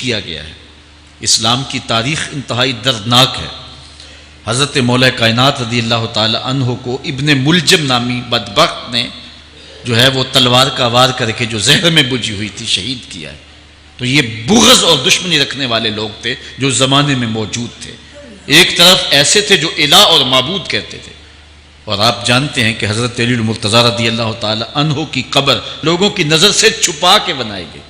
کیا گیا ہے۔ اسلام کی تاریخ انتہائی دردناک ہے۔ حضرت مولا کائنات رضی اللہ تعالی عنہ کو ابن ملجم نامی بدبخت نے جو ہے وہ تلوار کا وار کر کے جو زہر میں بجھی ہوئی تھی شہید کیا ہے۔ تو یہ بغض اور دشمنی رکھنے والے لوگ تھے جو زمانے میں موجود تھے۔ ایک طرف ایسے تھے جو الہ اور معبود کہتے تھے، اور آپ جانتے ہیں کہ حضرت علی المرتضیٰ رضی اللہ تعالی عنہ کی قبر لوگوں کی نظر سے چھپا کے بنائی گئی،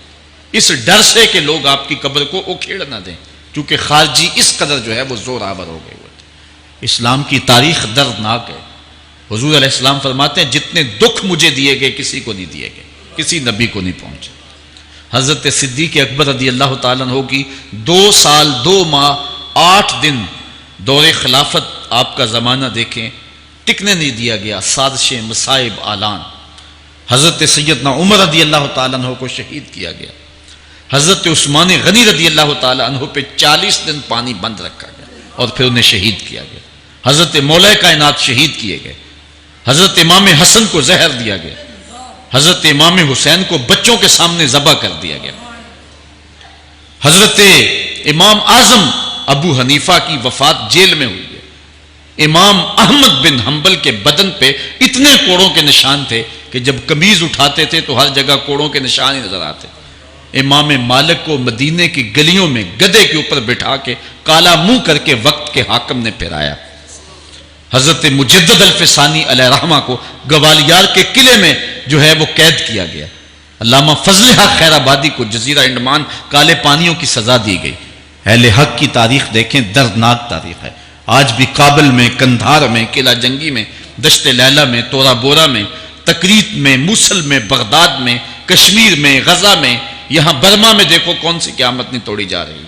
اس ڈر سے کہ لوگ آپ کی قبر کو اکھیڑ نہ دیں، کیونکہ خارجی اس قدر جو ہے وہ زور آور ہو گئے ہوئے تھے۔ اسلام کی تاریخ دردناک ہے۔ حضور علیہ السلام فرماتے ہیں جتنے دکھ مجھے دیے گئے کسی کو نہیں دیے گئے، کسی نبی کو نہیں پہنچے۔ حضرت صدیق اکبر رضی اللہ تعالیٰ عنہ کی 2 سال 2 ماہ 8 دن دور خلافت آپ کا زمانہ دیکھیں، ٹکنے نہیں دیا گیا، سازشیں، مصائب، اعلان۔ حضرت سیدنا عمر رضی اللہ تعالیٰ عنہ کو شہید کیا گیا۔ حضرت عثمان غنی رضی اللہ تعالیٰ عنہ پہ 40 دن پانی بند رکھا گیا اور پھر انہیں شہید کیا گیا۔ حضرت مولا کائنات شہید کیے گئے۔ حضرت امام حسن کو زہر دیا گیا۔ حضرت امام حسین کو بچوں کے سامنے ذبح کر دیا گیا۔ حضرت امام اعظم ابو حنیفہ کی وفات جیل میں ہوئی ہے۔ امام احمد بن حنبل کے بدن پہ اتنے کوڑوں کے نشان تھے کہ جب قمیض اٹھاتے تھے تو ہر جگہ کوڑوں کے نشان ہی نظر آتے۔ امام مالک کو مدینے کی گلیوں میں گدھے کے اوپر بٹھا کے کالا منہ کر کے وقت کے حاکم نے پھرایا۔ حضرت مجدد الفسانی علیہ رحمہ کو گوالیار کے قلعے میں جو ہے وہ قید کیا گیا۔ علامہ فضل حق خیر آبادی کو جزیرہ انڈمان کالے پانیوں کی سزا دی گئی۔ اہل حق کی تاریخ دیکھیں، دردناک تاریخ ہے۔ آج بھی کابل میں، کندھار میں، قلعہ جنگی میں، دشت لیلہ میں، تورا بورا میں، تکریت میں، موصل میں، بغداد میں، کشمیر میں، غزہ میں، یہاں برما میں دیکھو کون سی قیامت نہیں توڑی جا رہی۔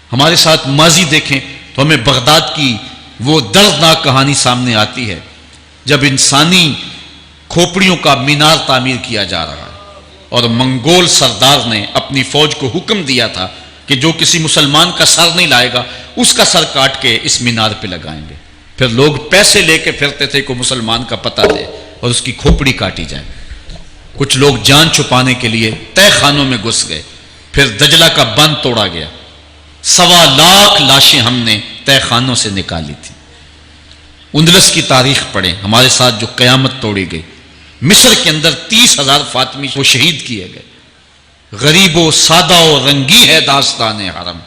ہمارے ساتھ ماضی دیکھیں تو ہمیں بغداد کی وہ دردناک کہانی سامنے آتی ہے جب انسانی کھوپڑیوں کا مینار تعمیر کیا جا رہا ہے اور منگول سردار نے اپنی فوج کو حکم دیا تھا کہ جو کسی مسلمان کا سر نہیں لائے گا اس کا سر کاٹ کے اس مینار پہ لگائیں گے۔ پھر لوگ پیسے لے کے پھرتے تھے کہ مسلمان کا پتہ دے اور اس کی کھوپڑی کاٹی جائے۔ کچھ لوگ جان چھپانے کے لیے تہہ خانوں میں گھس گئے۔ پھر دجلہ کا بند توڑا گیا، 1.25 لاکھ لاشیں ہم نے تہہ خانوں سے نکالی تھی۔ اندلس کی تاریخ پڑھیں، ہمارے ساتھ جو قیامت توڑی گئی۔ مصر کے اندر 30,000 فاطمی وہ شہید کیے گئے۔ غریب و سادہ و رنگی ہے داستان حرم،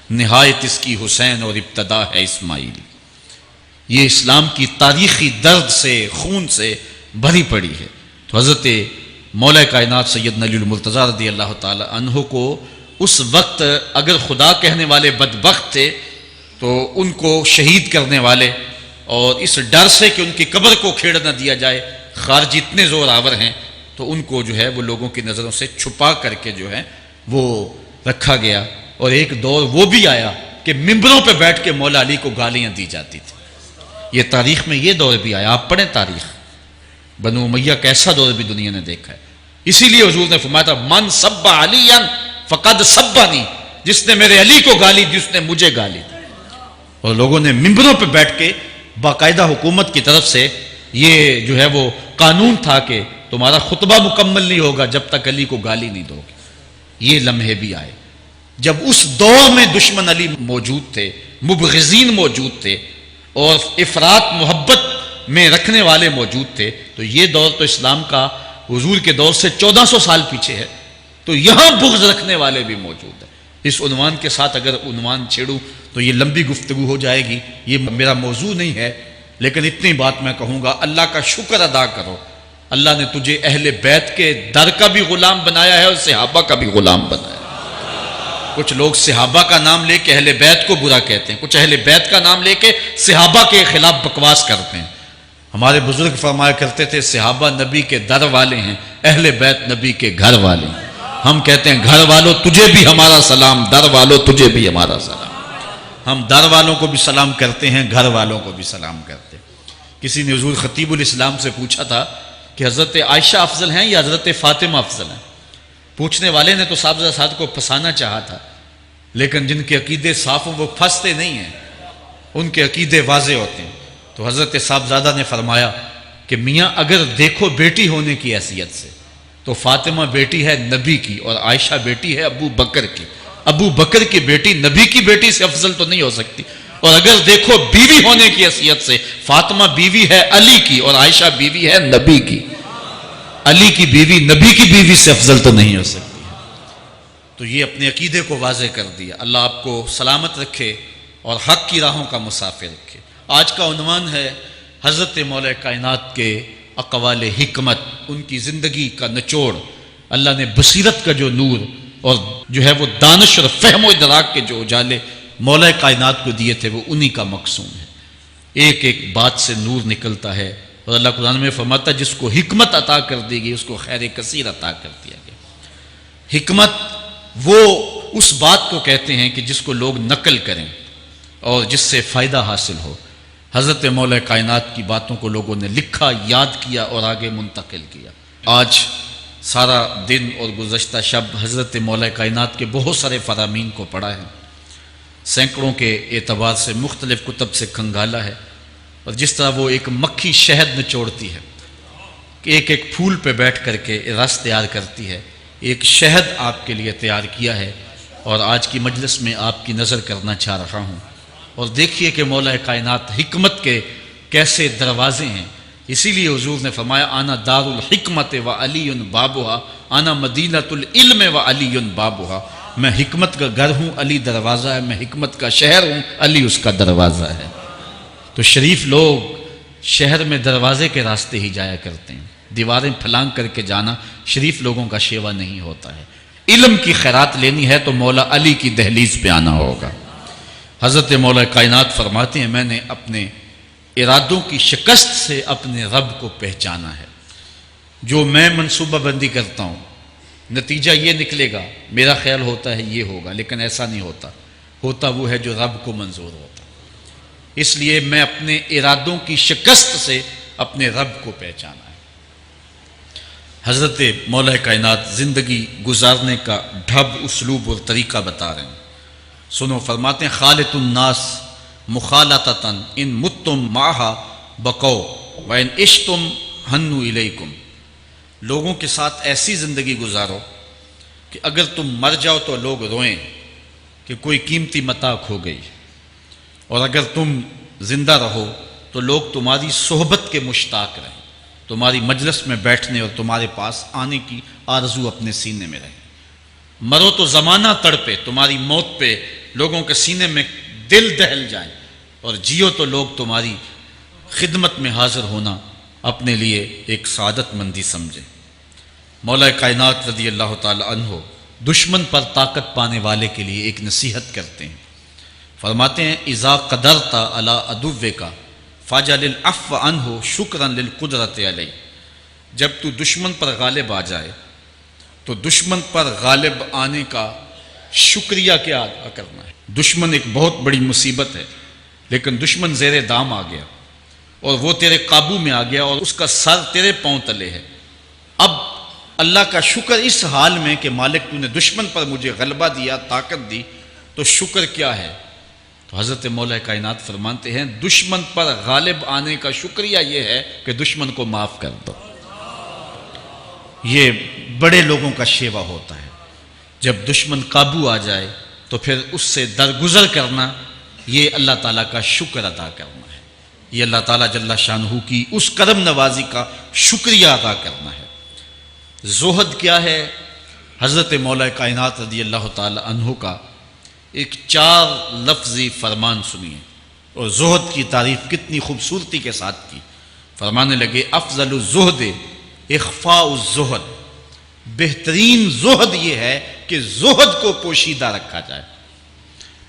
نہایت اس کی حسین اور ابتدا ہے اسماعیل۔ یہ اسلام کی تاریخی درد سے، خون سے بھری پڑی ہے۔ تو حضرت مولا کائنات سیدنا علی المرتضیٰ رضی اللہ تعالی عنہ کو اس وقت اگر خدا کہنے والے بدبخت تھے تو ان کو شہید کرنے والے اور اس ڈر سے کہ ان کی قبر کو کھیڑ نہ دیا جائے خارجی اتنے زور آور ہیں تو ان کو جو ہے وہ لوگوں کی نظروں سے چھپا کر کے جو ہے وہ رکھا گیا۔ اور ایک دور وہ بھی آیا کہ ممبروں پہ بیٹھ کے مولا علی کو گالیاں دی جاتی تھی۔ یہ تاریخ میں یہ دور بھی آیا۔ آپ پڑھیں تاریخ، بنو امیہ کا ایسا دور بھی دنیا نے دیکھا ہے۔ اسی لیے حضور نے فرمایا تھا من سب علی فقد سبنی، جس نے میرے علی کو گالی دی اس نے مجھے گالی دی۔ اور لوگوں نے ممبروں پہ بیٹھ کے باقاعدہ حکومت کی طرف سے یہ جو ہے وہ قانون تھا کہ تمہارا خطبہ مکمل نہیں ہوگا جب تک علی کو گالی نہیں دو گے۔ یہ لمحے بھی آئے جب اس دور میں دشمن علی موجود تھے، مبغضین موجود تھے اور افراط محبت میں رکھنے والے موجود تھے۔ تو یہ دور تو اسلام کا حضور کے دور سے 1400 سال پیچھے ہے، تو یہاں بغض رکھنے والے بھی موجود ہیں۔ اس عنوان کے ساتھ اگر عنوان چھیڑوں تو یہ لمبی گفتگو ہو جائے گی، یہ میرا موضوع نہیں ہے، لیکن اتنی بات میں کہوں گا، اللہ کا شکر ادا کرو، اللہ نے تجھے اہل بیت کے در کا بھی غلام بنایا ہے اور صحابہ کا بھی غلام بنایا ہے۔ کچھ لوگ صحابہ کا نام لے کے اہل بیت کو برا کہتے ہیں، کچھ اہل بیت کا نام لے کے صحابہ کے خلاف بکواس کرتے ہیں۔ ہمارے بزرگ فرمایا کرتے تھے صحابہ نبی کے در والے ہیں، اہل بیت نبی کے گھر والے ہیں۔ ہم کہتے ہیں گھر والوں تجھے بھی ہمارا سلام، در والوں تجھے بھی ہمارا سلام۔ ہم در والوں کو بھی سلام کرتے ہیں، گھر والوں کو بھی سلام کرتے ہیں۔ کسی نے حضور خطیب الاسلام سے پوچھا تھا کہ حضرت عائشہ افضل ہیں یا حضرت فاطمہ افضل ہیں؟ پوچھنے والے نے تو صاحبزادہ سعد کو پھنسانا چاہا تھا، لیکن جن کے عقیدے صاف ہیں وہ پھنستے نہیں ہیں، ان کے عقیدے واضح ہوتے ہیں۔ تو حضرت صاحبزادہ نے فرمایا کہ میاں اگر دیکھو بیٹی ہونے کی حیثیت سے تو فاطمہ بیٹی ہے نبی کی اور عائشہ بیٹی ہے ابو بکر کی، ابو بکر کی بیٹی نبی کی بیٹی سے افضل تو نہیں ہو سکتی. اور اگر دیکھو بیوی ہونے کی حیثیت سے، فاطمہ بیوی ہے علی کی اور عائشہ بیوی ہے نبی کی. علی کی بیوی نبی کی بیوی سے افضل تو نہیں ہو سکتی. تو یہ اپنے عقیدے کو واضح کر دیا. اللہ آپ کو سلامت رکھے اور حق کی راہوں کا مسافر رکھے. آج کا عنوان ہے حضرت مولا کائنات کے اقوال حکمت، ان کی زندگی کا نچوڑ. اللہ نے بصیرت کا جو نور اور جو ہے وہ دانش اور فہم و ادراک کے جو اجالے مولا کائنات کو دیے تھے وہ انہی کا مقصود ہے. ایک ایک بات سے نور نکلتا ہے. اور اللہ قرآن میں فرماتا ہے جس کو حکمت عطا کر دی گئی اس کو خیر کثیر عطا کر دیا گیا. حکمت وہ اس بات کو کہتے ہیں کہ جس کو لوگ نقل کریں اور جس سے فائدہ حاصل ہو. حضرت مولا کائنات کی باتوں کو لوگوں نے لکھا، یاد کیا اور آگے منتقل کیا. آج سارا دن اور گزشتہ شب حضرت مولا کائنات کے بہت سارے فرامین کو پڑھا ہے، سینکڑوں کے اعتبار سے مختلف کتب سے کھنگالا ہے. اور جس طرح وہ ایک مکھی شہد نچوڑتی ہے کہ ایک ایک پھول پہ بیٹھ کر کے رس تیار کرتی ہے، ایک شہد آپ کے لیے تیار کیا ہے اور آج کی مجلس میں آپ کی نظر کرنا چاہ رہا ہوں. اور دیکھیے کہ مولا کائنات حکمت کے کیسے دروازے ہیں. اسی لیے حضور نے فرمایا آنا دار الحکمت و علی بابها، آنا مدینۃ العلم و علی بابها. میں حکمت کا گھر ہوں، علی دروازہ ہے. میں حکمت کا شہر ہوں، علی اس کا دروازہ ہے. تو شریف لوگ شہر میں دروازے کے راستے ہی جایا کرتے ہیں. دیواریں پھلانگ کر کے جانا شریف لوگوں کا شیوا نہیں ہوتا ہے. علم کی خیرات لینی ہے تو مولا علی کی دہلیز پہ آنا ہوگا. حضرت مولا کائنات فرماتے ہیں میں نے اپنے ارادوں کی شکست سے اپنے رب کو پہچانا ہے. جو میں منصوبہ بندی کرتا ہوں نتیجہ یہ نکلے گا، میرا خیال ہوتا ہے یہ ہوگا، لیکن ایسا نہیں ہوتا. ہوتا وہ ہے جو رب کو منظور ہوتا. اس لیے میں اپنے ارادوں کی شکست سے اپنے رب کو پہچانا ہے. حضرت مولا کائنات زندگی گزارنے کا ڈھب، اسلوب اور طریقہ بتا رہے ہیں. سنو، فرماتے ہیں خالط الناس مخالطتاً ان متتم معها بقوا وان عشتم ہنوا الیکم. لوگوں کے ساتھ ایسی زندگی گزارو کہ اگر تم مر جاؤ تو لوگ روئیں کہ کوئی قیمتی متاع کھو گئی، اور اگر تم زندہ رہو تو لوگ تمہاری صحبت کے مشتاق رہیں، تمہاری مجلس میں بیٹھنے اور تمہارے پاس آنے کی آرزو اپنے سینے میں رہے. مرو تو زمانہ تڑپے، تمہاری موت پہ لوگوں کے سینے میں دل دہل جائیں، اور جیو تو لوگ تمہاری خدمت میں حاضر ہونا اپنے لیے ایک سعادت مندی سمجھیں. مولا کائنات رضی اللہ تعالی عنہ دشمن پر طاقت پانے والے کے لیے ایک نصیحت کرتے ہیں. فرماتے ہیں اذا قدرت علی عدوک فاجعل العفو عنہ شکرا للقدرت علیہ. جب تو دشمن پر غالب آ جائے تو دشمن پر غالب آنے کا شکریہ کیا ادا کرنا ہے. دشمن ایک بہت بڑی مصیبت ہے، لیکن دشمن زیر دام آ گیا اور وہ تیرے قابو میں آ گیا اور اس کا سر تیرے پاؤں تلے ہے. اب اللہ کا شکر اس حال میں کہ مالک تو نے دشمن پر مجھے غلبہ دیا، طاقت دی، تو شکر کیا ہے؟ تو حضرت مولا کائنات فرماتے ہیں دشمن پر غالب آنے کا شکریہ یہ ہے کہ دشمن کو معاف کر دو. یہ بڑے لوگوں کا شیوا ہوتا ہے. جب دشمن قابو آ جائے تو پھر اس سے درگزر کرنا یہ اللہ تعالیٰ کا شکر ادا کرنا ہے. یہ اللہ تعالیٰ جل شانہ کی اس کرم نوازی کا شکریہ ادا کرنا ہے. زہد کیا ہے؟ حضرت مولا کائنات رضی اللہ تعالی عنہ کا ایک 4 لفظی فرمان سنیے اور زہد کی تعریف کتنی خوبصورتی کے ساتھ کی. فرمانے لگے افضل الزہد اخفاء الزہد. بہترین زہد یہ ہے کہ زہد کو پوشیدہ رکھا جائے.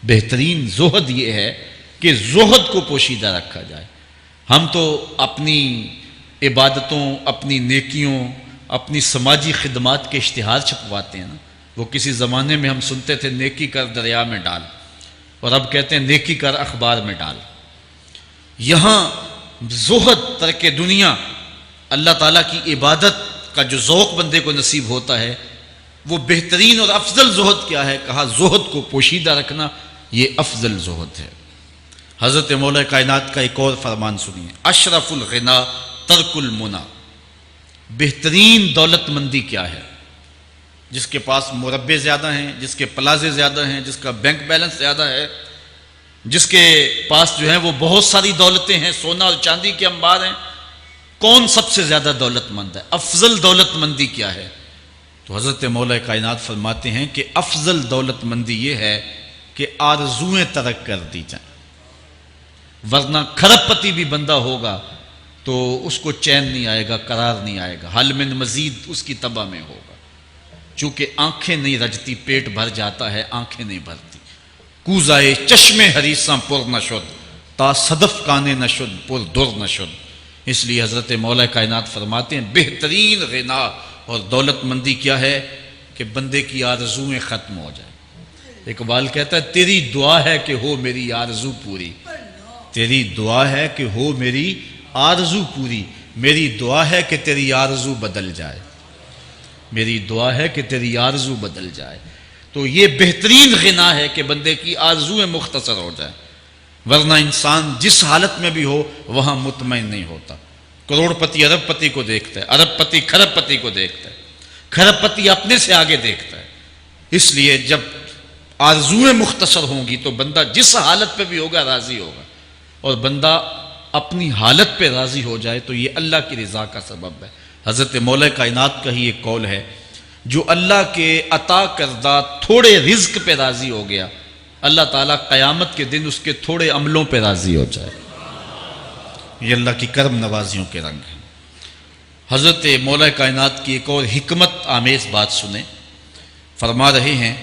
بہترین زہد یہ ہے کہ زہد کو پوشیدہ رکھا جائے. ہم تو اپنی عبادتوں، اپنی نیکیوں، اپنی سماجی خدمات کے اشتہار چھپواتے ہیں نا. وہ کسی زمانے میں ہم سنتے تھے نیکی کر دریا میں ڈال، اور اب کہتے ہیں نیکی کر اخبار میں ڈال. یہاں زہد، ترک دنیا، اللہ تعالیٰ کی عبادت کا جو ذوق بندے کو نصیب ہوتا ہے وہ بہترین اور افضل زہد کیا ہے؟ کہا زہد کو پوشیدہ رکھنا یہ افضل زہد ہے. حضرت مولا کائنات کا ایک اور فرمان سنیے اشرف الغنا ترک المنا. بہترین دولت مندی کیا ہے؟ جس کے پاس مربے زیادہ ہیں، جس کے پلازے زیادہ ہیں، جس کا بینک بیلنس زیادہ ہے، جس کے پاس جو ہے وہ بہت ساری دولتیں ہیں، سونا اور چاندی کے انبار ہیں، کون سب سے زیادہ دولت مند ہے؟ افضل دولت مندی کیا ہے؟ تو حضرت مولا کائنات فرماتے ہیں کہ افضل دولت مندی یہ ہے کہ آرزویں ترک کر دی جائیں، ورنہ کھرب پتی بھی بندہ ہوگا تو اس کو چین نہیں آئے گا، قرار نہیں آئے گا، حل من مزید اس کی تباہ میں ہوگا، چونکہ آنکھیں نہیں رجتی، پیٹ بھر جاتا ہے، آنکھیں نہیں بھرتی۔ کوزائے چشم حریصاں پر نشد، تا صدف کانے نشد پر در نشد۔ اس لیے حضرت مولا کائنات فرماتے ہیں بہترین غنا اور دولت مندی کیا ہے کہ بندے کی آرزویں ختم ہو جائیں۔ اقبال کہتا ہے تیری دعا ہے کہ ہو میری آرزو پوری، تیری دعا ہے کہ ہو میری آرزو پوری، میری دعا ہے کہ تیری آرزو بدل جائے، میری دعا ہے کہ تیری آرزو بدل جائے۔ تو یہ بہترین غنا ہے کہ بندے کی آرزویں مختصر ہو جائیں، ورنہ انسان جس حالت میں بھی ہو وہاں مطمئن نہیں ہوتا۔ کروڑ پتی ارب پتی کو دیکھتا ہے، ارب پتی کھرب پتی کو دیکھتا ہے، کھرب پتی اپنے سے آگے دیکھتا ہے۔ اس لیے جب آرزویں مختصر ہوں گی تو بندہ جس حالت پہ بھی ہوگا راضی ہوگا، اور بندہ اپنی حالت پہ راضی ہو جائے تو یہ اللہ کی رضا کا سبب ہے۔ حضرت مولا کائنات کا ہی ایک قول ہے جو اللہ کے عطا کردہ تھوڑے رزق پہ راضی ہو گیا، اللہ تعالیٰ قیامت کے دن اس کے تھوڑے عملوں پہ راضی ہو جائے۔ یہ اللہ کی کرم نوازیوں کے رنگ ہیں۔ حضرت مولا کائنات کی ایک اور حکمت آمیز بات سنیں، فرما رہے ہیں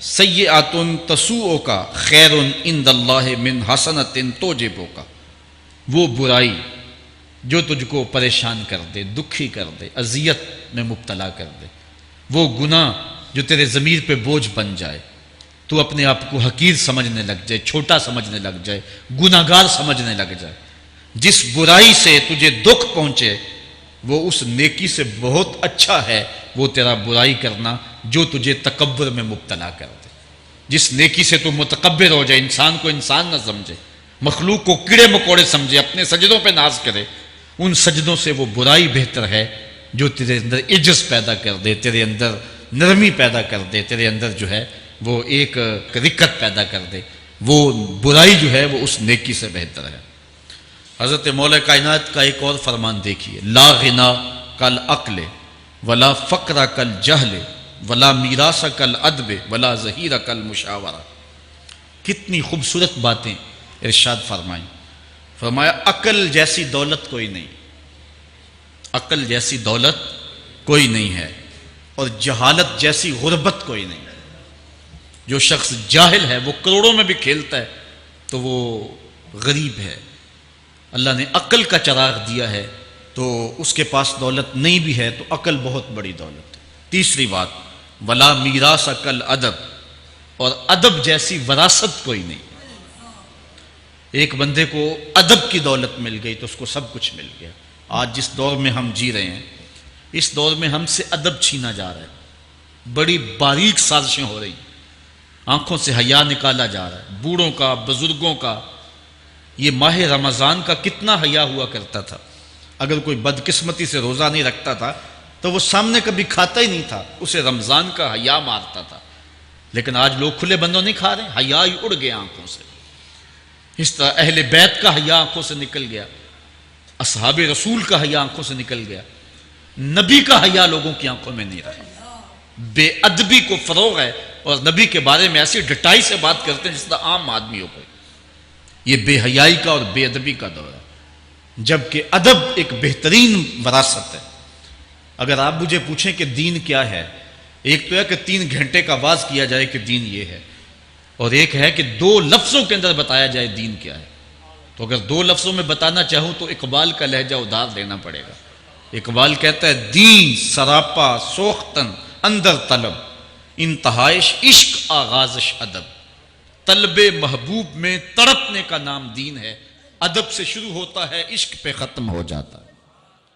سیئات تسوءک خیر عند اللہ من حسنۃ توجبک، وہ برائی جو تجھ کو پریشان کر دے، دکھی کر دے، اذیت میں مبتلا کر دے، وہ گناہ جو تیرے ضمیر پہ بوجھ بن جائے، تو اپنے آپ کو حقیر سمجھنے لگ جائے، چھوٹا سمجھنے لگ جائے، گناہگار سمجھنے لگ جائے، جس برائی سے تجھے دکھ پہنچے وہ اس نیکی سے بہت اچھا ہے وہ تیرا برائی کرنا جو تجھے تکبر میں مبتلا کر دے۔ جس نیکی سے تو متکبر ہو جائے، انسان کو انسان نہ سمجھے، مخلوق کو کیڑے مکوڑے سمجھے، اپنے سجدوں پہ ناز کرے، ان سجدوں سے وہ برائی بہتر ہے جو تیرے اندر عجز پیدا کر دے، تیرے اندر نرمی پیدا کر دے، تیرے اندر جو ہے وہ ایک رقت پیدا کر دے، وہ برائی جو ہے وہ اس نیکی سے بہتر ہے۔ حضرت مولا کائنات کا ایک اور فرمان دیکھیے، لا غنا کل عقل ولا فقر کل جہل ولا میراث کل ادب ولا ظہیر کل مشاورہ۔ کتنی خوبصورت باتیں ارشاد فرمائیں۔ فرمایا عقل جیسی دولت کوئی نہیں، عقل جیسی دولت کوئی نہیں ہے، اور جہالت جیسی غربت کوئی نہیں۔ جو شخص جاہل ہے وہ کروڑوں میں بھی کھیلتا ہے تو وہ غریب ہے۔ اللہ نے عقل کا چراغ دیا ہے تو اس کے پاس دولت نہیں بھی ہے تو عقل بہت بڑی دولت ہے۔ تیسری بات، ولا میراث کل ادب، اور ادب جیسی وراثت کوئی نہیں۔ ایک بندے کو ادب کی دولت مل گئی تو اس کو سب کچھ مل گیا۔ آج جس دور میں ہم جی رہے ہیں اس دور میں ہم سے ادب چھینا جا رہا ہے، بڑی باریک سازشیں ہو رہی ہیں، آنکھوں سے حیا نکالا جا رہا ہے۔ بوڑھوں کا، بزرگوں کا، یہ ماہ رمضان کا کتنا حیا ہوا کرتا تھا۔ اگر کوئی بدقسمتی سے روزہ نہیں رکھتا تھا تو وہ سامنے کبھی کھاتا ہی نہیں تھا، اسے رمضان کا حیا مارتا تھا۔ لیکن آج لوگ کھلے بندوں نہیں کھا رہے، حیا ہی اڑ گیا آنکھوں سے۔ اس طرح اہل بیت کا حیا آنکھوں سے نکل گیا، اصحاب رسول کا حیا آنکھوں سے نکل گیا، نبی کا حیا لوگوں کی آنکھوں میں نہیں رہا۔ بے ادبی کو فروغ ہے، اور نبی کے بارے میں ایسی ڈٹائی سے بات کرتے ہیں جس طرح عام آدمی ہو کوئی۔ یہ بے حیائی کا اور بے ادبی کا دور ہے، جبکہ ادب ایک بہترین وراثت ہے۔ اگر آپ مجھے پوچھیں کہ دین کیا ہے، ایک تو ہے کہ 3 گھنٹے کا واز کیا جائے کہ دین یہ ہے، اور ایک ہے کہ 2 لفظوں کے اندر بتایا جائے دین کیا ہے۔ تو اگر 2 لفظوں میں بتانا چاہوں تو اقبال کا لہجہ ادھار لینا پڑے گا۔ اقبال کہتا ہے دین سراپا سوختن اندر طلب، انتہائش عشق آغازش ادب۔ طلب محبوب میں تڑپنے کا نام دین ہے، ادب سے شروع ہوتا ہے عشق پہ ختم ہو جاتا ہے۔